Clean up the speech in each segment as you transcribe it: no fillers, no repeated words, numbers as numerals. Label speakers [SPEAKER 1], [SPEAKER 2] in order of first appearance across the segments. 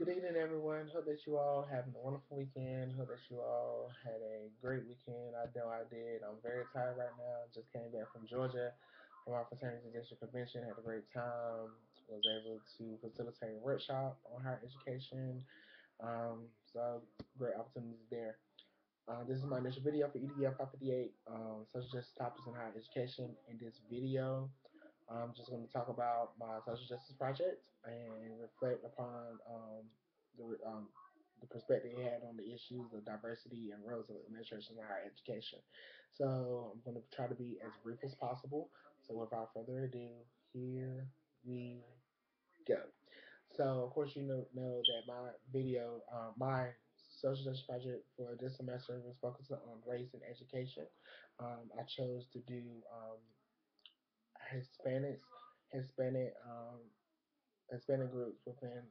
[SPEAKER 1] Good evening, everyone. Hope that you all having a wonderful weekend. Hope that you all had a great weekend. I know I did. I'm very tired right now. Just came back from Georgia from our fraternity district convention. Had a great time. Was able to facilitate a workshop on higher education. So great opportunities there. This is my initial video for EDL 558, social justice topics in higher education. In this video, I'm just going to talk about my social justice project and reflect upon the um, the perspective it had on the issues of diversity and roles of administration in higher education. So I'm going to try to be as brief as possible. So without further ado, here we go. So of course you know that my social justice project for this semester was focused on race and education. I chose to do Hispanics, Hispanic, Hispanic groups within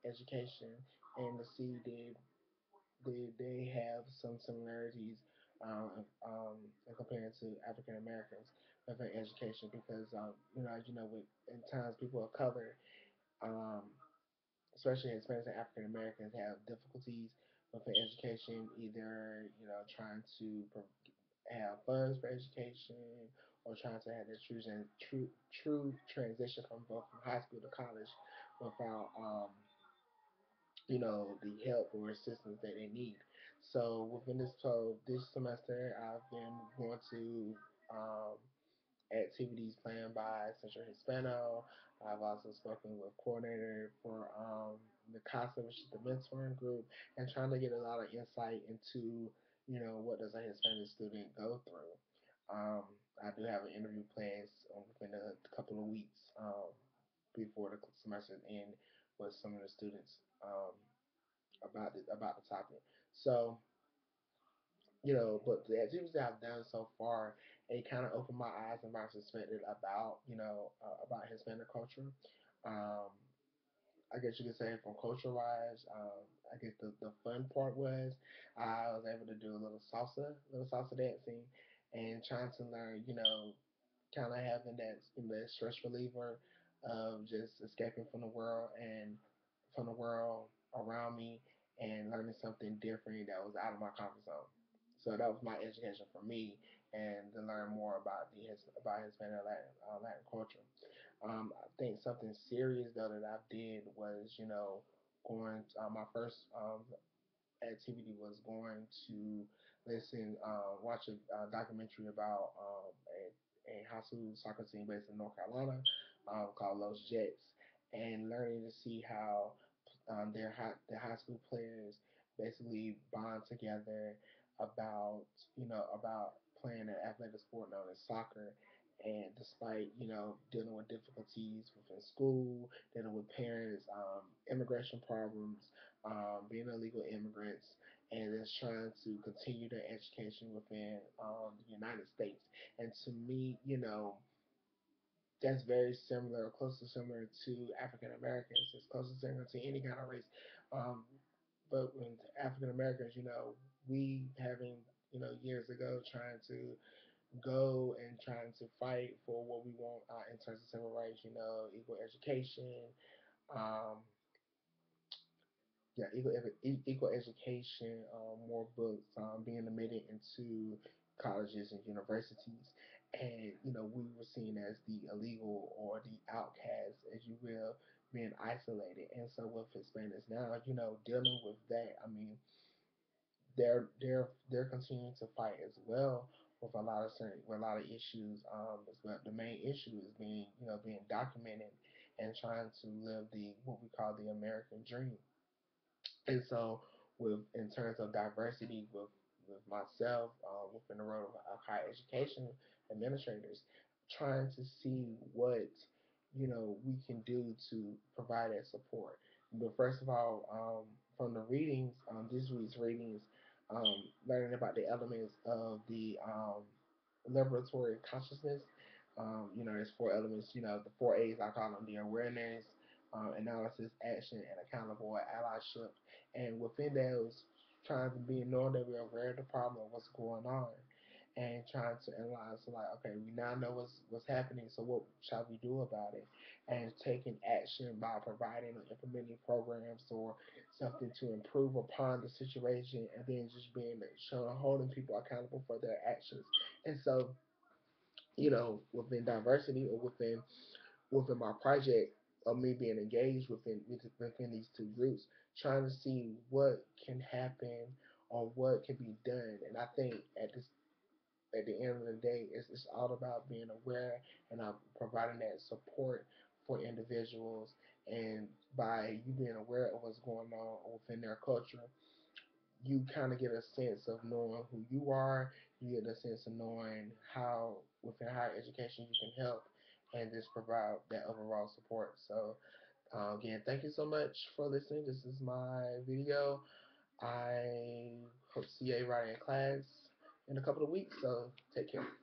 [SPEAKER 1] education, and to see they have some similarities in comparing to African Americans within education because as you know with in times people of color, um, especially Hispanics and African Americans, have difficulties within education, either trying to have funds for education or trying to have their true transition from both from high school to college without the help or assistance that they need. So within this semester, I've been going to um, activities planned by Central Hispano. I've also spoken with coordinator for the CASA, which is the mentoring group, and trying to get a lot of insight into, what does a Hispanic student go through. Um, I do have an interview planned within a couple of weeks before the semester end with some of the students about the topic. So but the activities that I've done so far, it kind of opened my eyes and my perspective about, about Hispanic culture. Um, I guess you could say from culture wise, I guess the fun part was I was able to do a little salsa dancing, and trying to learn, kind of having that stress reliever of just escaping from the world and from the world around me and learning something different that was out of my comfort zone. So that was my education for me, and to learn more about about Hispanic Latin culture. I think something serious though that I did was, going my first activity was going to watch a documentary about a high school soccer team based in North Carolina called Los Jets, and learning to see how the high school players basically bond together about about playing an athletic sport known as soccer. And despite dealing with difficulties within school, dealing with parents, immigration problems, being illegal immigrants, and just trying to continue their education within the United States. And to me, that's very similar, close to similar to African Americans. It's close to similar to any kind of race. Um, but when African Americans, we having, years ago trying to go and trying to fight for what we want in terms of civil rights, equal education, um, yeah, equal education, more books being admitted into colleges and universities, and we were seen as the illegal or the outcast, as you will, being isolated. And so with Hispanics now, dealing with that, I mean, they're continuing to fight as well with a lot of issues. As well, the main issue is being documented and trying to live the what we call the American dream. And so, in terms of diversity, with myself, within the role of higher education administrators, trying to see what we can do to provide that support. But first of all, from the readings, this week's readings, learning about the elements of the liberatory consciousness. There's four elements. The four A's I call them: the awareness, analysis, action, and accountable allyship. And within those, trying to be knowing that we're aware of the problem of what's going on, and trying to analyze like, okay, we now know what's happening, so what shall we do about it? And taking action by providing or implementing programs or something to improve upon the situation, and then just being showing holding people accountable for their actions. And so, within diversity or within my project of me being engaged within these two groups, trying to see what can happen or what can be done. And I think at the end of the day, it's all about being aware and providing that support for individuals. And by you being aware of what's going on within their culture, you kind of get a sense of knowing who you are. You get a sense of knowing how within higher education you can help and just provide that overall support. So again, thank you so much for listening. This is my video. I hope to see everybody in class in a couple of weeks. So take care.